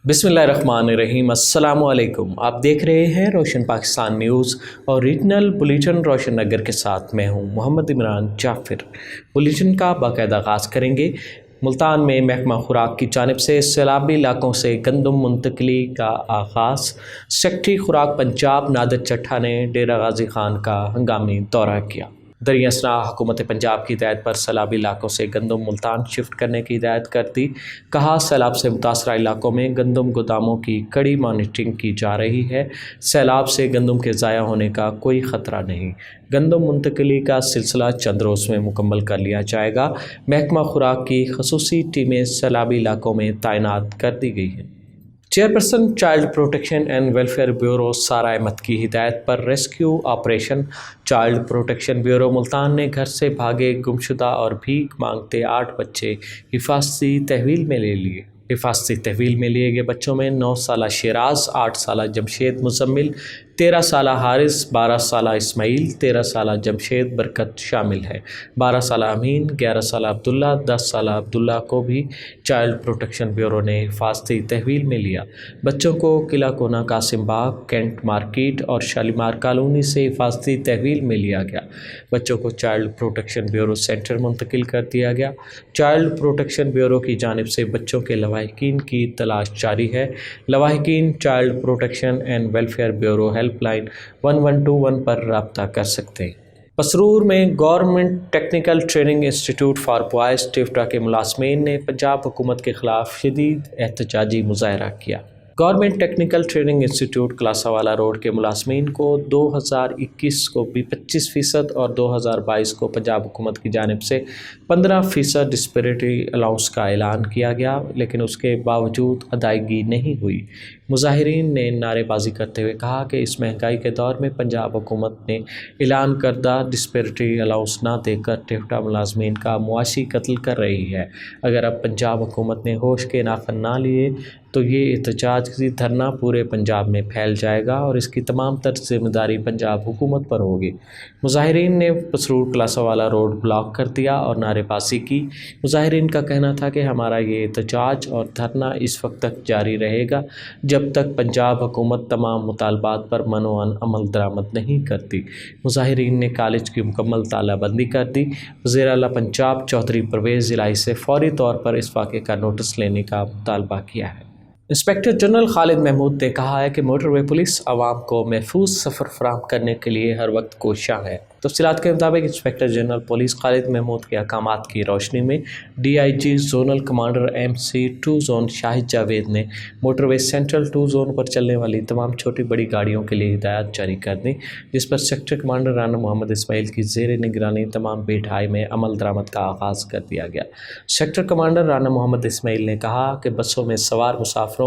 बिस्मिल्लाहिर्रहमानिर्रहीम। अस्सलाम वालेकुम। आप देख रहे हैं रोशन पाकिस्तान न्यूज़ और रीजनल बुलेटिन रोशन नगर के साथ मैं हूं मोहम्मद इमरान जाफिर। बुलेटिन का बाकायदा आगाज़ करेंगे। मुल्तान में महकमा खुराक की जानिब से सैलाबी इलाकों से गंदम मुंतकली का आगाज़। सेक्रेटरी खुराक पंजाब नादिर चट्ठा ने डेरा गाजी खान का हंगामी दौरा किया। दरिया असना हुकूमत पंजाब की हिदायत पर सैलाबी इलाकों से गंदम मुल्तान शिफ्ट करने की हिदायत कर दी। कहा, सैलाब से मुतासरा इलाकों में गंदम गोदामों की कड़ी मॉनिटरिंग की जा रही है। सैलाब से गंदम के ज़ाया होने का कोई ख़तरा नहीं। गंदम मुंतकली का सिलसिला चंद रोज़ में मुकम्मल कर लिया जाएगा। महकमा खुराक की खसूसी टीमें सैलाबी इलाकों में तैनात कर दी गई हैं। Chairperson child protection and welfare bureau सारा अहमद की हिदायत पर rescue operation. Child protection bureau Multan ने घर से भागे गुमशुदा और भीख मांगते 8 बच्चे हिफाजती तहवील में ले लिए। हिफाजती तहवील में लिए गए बच्चों में 9 साला शिराज, 8 साला जमशेद मुजम्मिल, 13 साला हारिस, 12 साला इस्माइल, 13 साला जमशेद बरकत शामिल है। 12 साला अमीन, 11 साला अब्दुल्ला, 10 साला अब्दुल्ला को भी चाइल्ड प्रोटेक्शन ब्यूरो ने हिफाजती तहवील में लिया। बच्चों को किला कोना कासिम बाग, कैंट मार्केट और शालीमार कॉलोनी से हिफाजती तहवील में लिया गया। बच्चों को चाइल्ड प्रोटेक्शन ब्यूरो सेंटर मुंतकिल कर दिया गया। चाइल्ड प्रोटेक्शन ब्यूरो की जानिब से बच्चों के लवाहिकीन की तलाश जारी है। लवाहिकीन child protection and welfare bureau helpline 1121 पर रब्ता कर सकते हैं। पसरूर में government technical training institute for boys टिफ्टा के मुलाजमीन ने पंजाब हुकूमत के ख़िलाफ़ शदीद एहतजाजी मुज़ाहरा किया। Government technical training institute Kalaswala road के मुलाजमीन को 2021 को भी 25% और 2022 को पंजाब हुकूमत की जानिब से 15% डिस्पेरिटी अलाउंस का ऐलान किया गया, लेकिन उसके बावजूद अदायगी नहीं हुई। मुजाहिरीन ने नारेबाजी करते हुए कहा कि इस महंगाई के दौर में पंजाब हुकूमत ने ऐलान करदा डिस्पेरिटी अलाउंस ना देकर टिफ्टा मुलाजमीन का मुआशी कत्ल कर रही है। अगर अब पंजाब हुकूमत ने होश के नाखन ना लिए तो ये एहतजाजी धरना पूरे पंजाब में फैल जाएगा और इसकी तमाम तर जिम्मेदारी पंजाब हुकूमत पर होगी। मुजाहिरीन ने पसरूर कलासावाला रोड ब्लॉक कर दिया और नारेबाजी की। मुजाहिरीन का कहना था कि हमारा ये एहतजाज और धरना इस वक्त तक जारी रहेगा जब तक पंजाब हुकूमत तमाम मुतालबात पर मनोअन अमल दरामद नहीं करती। मुजाहिरीन ने कॉलेज की मुकम्मल तालाबंदी कर दी। वज़ीर आला पंजाब चौधरी परवेज़ इलाही से फौरी तौर पर इस वाक़े का नोटिस लेने का मुतालबा किया है। इंस्पेक्टर जनरल खालिद महमूद ने कहा है कि मोटरवे पुलिस आवाम को महफूज सफ़र फराहम करने के लिए हर वक्त कोशां है। तफसीलात के मुताबिक inspector general police Khalid Mahmood के अहकामात की रोशनी में DIG zonal commander MC2 zone Shahid Javed ने मोटरवे सेंट्रल 2 जोन पर चलने वाली तमाम छोटी बड़ी गाड़ियों के लिए हिदायत जारी कर दी, जिस पर सेक्टर कमांडर राना मोहम्मद इस्माइल की ज़ेर निगरानी तमाम बेढाई में अमल दरामद का आगाज़ कर दिया गया। सेक्टर कमांडर राना मोहम्मद इस्माइल ने कहा कि बसों में सवार मुसाफरों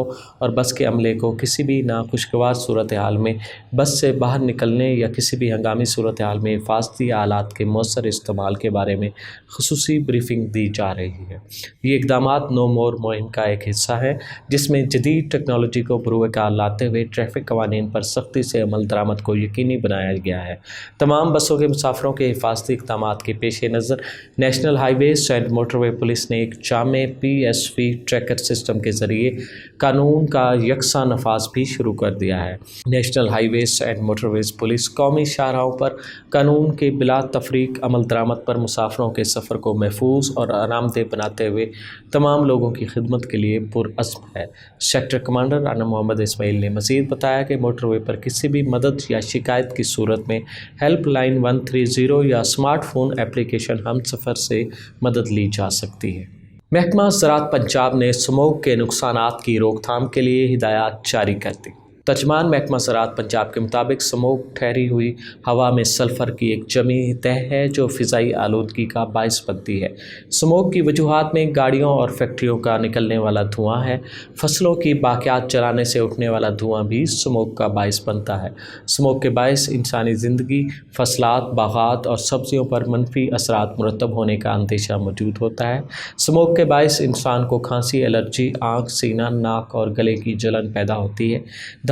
और बस के अमले को किसी भी नाखुशगवार सूरत हाल में बस से बाहर निकलने या किसी भी हंगामी सूरत हाल में हिफाजती आलात के मौसर इस्तेमाल के बारे में खुसूसी ब्रीफिंग दी जा रही है। ये इक़दामात नो मोर मुहिम का एक हिस्सा है, जिसमें जदीद टेक्नोलॉजी को बरूए कार लाते हुए ट्रैफिक कवानीन पर सख्ती से अमल दरामद को यकीनी बनाया गया है। तमाम बसों के मुसाफरों के हिफाजती इक़दामात के पेश नज़र national highways and motorway police ने एक जामे PSV ट्रैकर सिस्टम के ज़रिए कानून का यकसा नफाज भी शुरू कर दिया है। National highways and motorways police कौमी शाहराहों पर कानून के बिला तफरीक अमल दरामद पर मुसाफरों के सफ़र को महफूज और आरामदेह बनाते हुए तमाम लोगों की खिदमत के लिए पुरअज़्म है। सेक्टर कमांडर राना मोहम्मद इस्माइल ने मज़ीद बताया कि मोटरवे पर किसी भी मदद या शिकायत की सूरत में हेल्पलाइन 130 या स्मार्टफोन एप्लीकेशन हम सफ़र से मदद ली जा सकती है। महकमा ज़राअत पंजाब ने स्मोक के नुकसानात की रोकथाम के लिए हिदायत जारी कर दी। तर्जमान महकमा ज़राअत पंजाब के मुताबिक स्मोक ठहरी हुई हवा में सल्फ़र की एक जमी तह है जो फ़िज़ाई आलूदगी का बाइस बनती है। स्मोक की वजूहात में गाड़ियों और फैक्ट्रियों का निकलने वाला धुआं है। फसलों की बाक़ियात जलाने से उठने वाला धुआं भी स्मोक का बाइस बनता है। स्मोक के बाइस इंसानी ज़िंदगी, फसलात, बागात और सब्ज़ियों पर मनफी असरात मुरतब होने का अंदेशा मौजूद होता है। स्मोक के बाइस इंसान को खांसी, एलर्जी, आँख, सीना, नाक और गले की जलन पैदा होती है।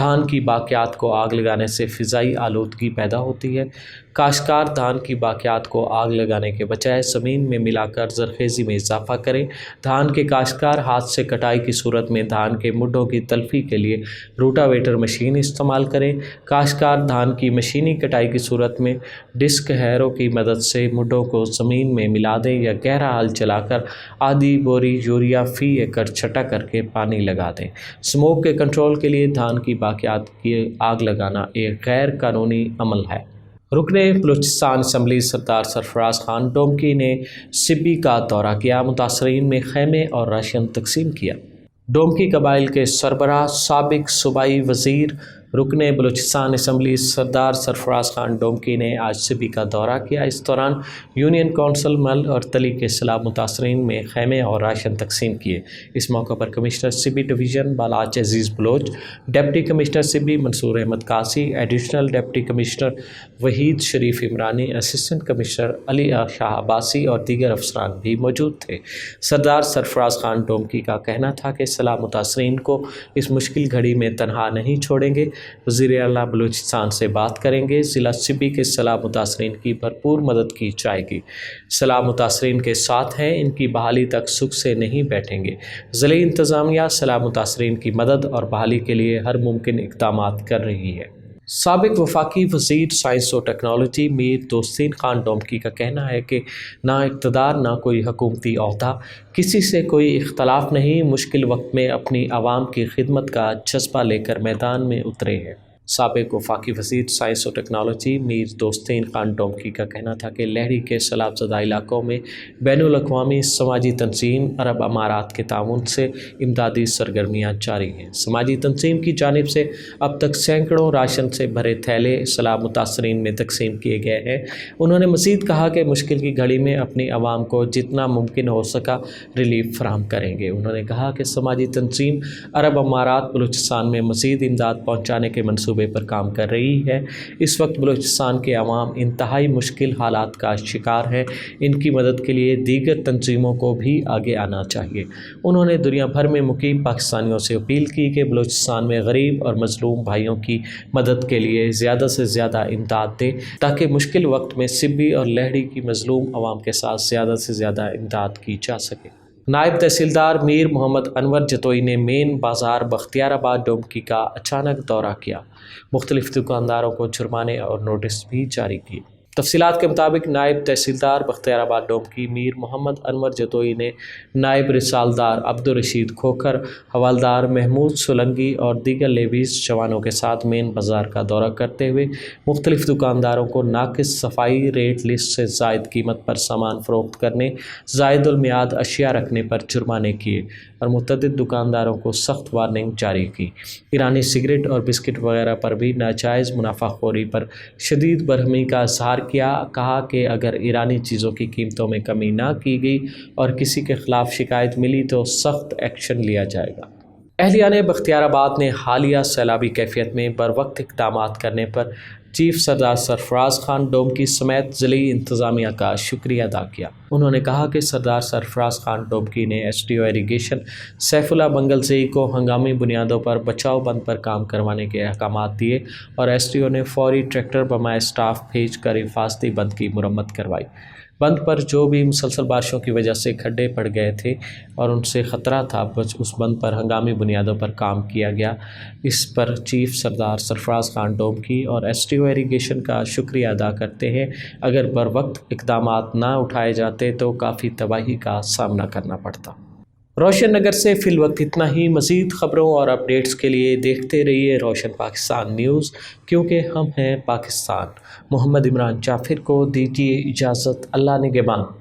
धान की बाक़ियात को आग लगाने से फ़िज़ाई आलूदगी पैदा होती है। کاشتکار دھان کی باقیات کو آگ لگانے کے بجائے زمین میں ملا کر زرخیزی میں اضافہ کریں۔ دھان کے کاشتکار ہاتھ سے کٹائی کی صورت میں دھان کے مڈوں کی تلفی کے لیے روٹاویٹر مشین استعمال کریں۔ کاشتکار دھان کی مشینی کٹائی کی صورت میں ڈسک ہیرو کی مدد سے مڈوں کو زمین میں ملا دیں یا گہرا ہل چلا کر آدھی بوری یوریا فی ایکڑ چھٹا کر کے پانی لگا دیں۔ اسموک کے کنٹرول کے لیے دھان کی باقیات کی آگ لگانا ایک غیر قانونی عمل ہے۔ رکن بلوچستان اسمبلی سردار سرفراز خان ڈومکی نے سبی کا دورہ کیا، متاثرین میں خیمے اور راشن تقسیم کیا۔ ڈومکی قبائل کے سربراہ سابق صوبائی وزیر رکن بلوچستان اسمبلی سردار سرفراز خان ڈومکی نے آج سبی کا دورہ کیا۔ اس دوران یونین کونسل مل اور تلی کے سیلاب متاثرین میں خیمے اور راشن تقسیم کیے۔ اس موقع پر commissioner Sibi division Balach Aziz Baloch, deputy commissioner Sibi Mansoor Ahmed Qasi, additional deputy commissioner Waheed Sharif Umrani, assistant commissioner Ali Shah Abbasi اور دیگر افسران بھی موجود تھے۔ سردار سرفراز خان ڈومکی کا کہنا تھا کہ سیلاب متاثرین کو اس مشکل گھڑی میں تنہا نہیں چھوڑیں گے، وزیر اعلیٰ بلوچستان سے بات کریں گے۔ ضلع سبی کے سیلاب متاثرین کی بھرپور مدد کی جائے گی۔ سیلاب متاثرین کے ساتھ ہیں، ان کی بحالی تک سکھ سے نہیں بیٹھیں گے۔ ضلعی انتظامیہ سیلاب متاثرین کی مدد اور بحالی کے لیے ہر ممکن اقدامات کر رہی ہے۔ سابق وفاقی وزیر سائنس و ٹیکنالوجی میر دوستین خان ڈومکی کا کہنا ہے کہ نہ اقتدار نہ کوئی حکومتی عہدہ، کسی سے کوئی اختلاف نہیں، مشکل وقت میں اپنی عوام کی خدمت کا جذبہ لے کر میدان میں اترے ہیں۔ سابق وفاقی وزیر سائنس و ٹیکنالوجی میر دوستین خان ڈومکی کا کہنا تھا کہ لہڑی کے سیلاب زدہ علاقوں میں بین الاقوامی سماجی تنظیم عرب امارات کے تعاون سے امدادی سرگرمیاں جاری ہیں۔ سماجی تنظیم کی جانب سے اب تک سینکڑوں راشن سے بھرے تھیلے سیلاب متاثرین میں تقسیم کیے گئے ہیں۔ انہوں نے مزید کہا کہ مشکل کی گھڑی میں اپنی عوام کو جتنا ممکن ہو سکا ریلیف فراہم کریں گے۔ انہوں نے کہا کہ سماجی تنظیم عرب امارات بلوچستان میں مزید امداد پہنچانے کے منصوبے پر کام کر رہی ہے۔ اس وقت بلوچستان کے عوام انتہائی مشکل حالات کا شکار ہے، ان کی مدد کے لیے دیگر تنظیموں کو بھی آگے آنا چاہیے۔ انہوں نے دنیا بھر میں مقیم پاکستانیوں سے اپیل کی کہ بلوچستان میں غریب اور مظلوم بھائیوں کی مدد کے لیے زیادہ سے زیادہ امداد دیں تاکہ مشکل وقت میں سبی اور لہڑی کی مظلوم عوام کے ساتھ زیادہ سے زیادہ امداد کی جا سکے۔ نائب تحصیلدار میر محمد انور جتوئی نے مین بازار بختیار آباد ڈومکی کا اچانک دورہ کیا، مختلف دکانداروں کو جرمانے اور نوٹس بھی جاری کیے۔ تفصیلات کے مطابق نائب تحصیلدار بختیار آباد ڈومکی میر محمد انور جتوئی نے نائب رسالدار عبدالرشید کھوکھر، حوالدار محمود سولنگی اور دیگر لیویز جوانوں کے ساتھ مین بازار کا دورہ کرتے ہوئے مختلف دکانداروں کو ناقص صفائی ریٹ لسٹ سے زائد قیمت پر سامان فروخت کرنے، زائد المیعاد اشیاء رکھنے پر جرمانے کیے اور متعدد دکانداروں کو سخت وارننگ جاری کی۔ ایرانی سگریٹ اور بسکٹ وغیرہ پر بھی ناجائز منافع خوری پر شدید برہمی کا اظہار کیا۔ کہا کہ اگر ایرانی چیزوں کی قیمتوں میں کمی نہ کی گئی اور کسی کے خلاف شکایت ملی تو سخت ایکشن لیا جائے گا۔ اہلیان بختیار آباد نے حالیہ سیلابی کیفیت میں بروقت اقدامات کرنے پر چیف سردار سرفراز خان ڈومکی سمیت ضلعی انتظامیہ کا شکریہ ادا کیا۔ انہوں نے کہا کہ سردار سرفراز خان ڈومکی نے S D O irrigation Saifullah Bangulzai کو ہنگامی بنیادوں پر بچاؤ بند پر کام کروانے کے احکامات دیے اور ایس ڈی او نے فوری ٹریکٹر بمائے اسٹاف بھیج کر حفاظتی بند کی مرمت کروائی۔ بند پر جو بھی مسلسل بارشوں کی وجہ سے کھڈے پڑ گئے تھے اور ان سے خطرہ تھا، اس بند پر ہنگامی بنیادوں پر کام کیا گیا۔ اس پر چیف سردار سرفراز خان ڈومکی اور ایس ڈی او ایریگیشن کا شکریہ ادا کرتے ہیں۔ اگر بروقت اقدامات نہ اٹھائے جاتے تو کافی تباہی کا سامنا کرنا پڑتا۔ روشن نگر سے فی الوقت اتنا ہی۔ مزید خبروں اور اپڈیٹس کے لیے دیکھتے رہیے روشن پاکستان نیوز، کیونکہ ہم ہیں پاکستان۔ محمد عمران جعفر کو دیجیے اجازت، اللہ نگہبان۔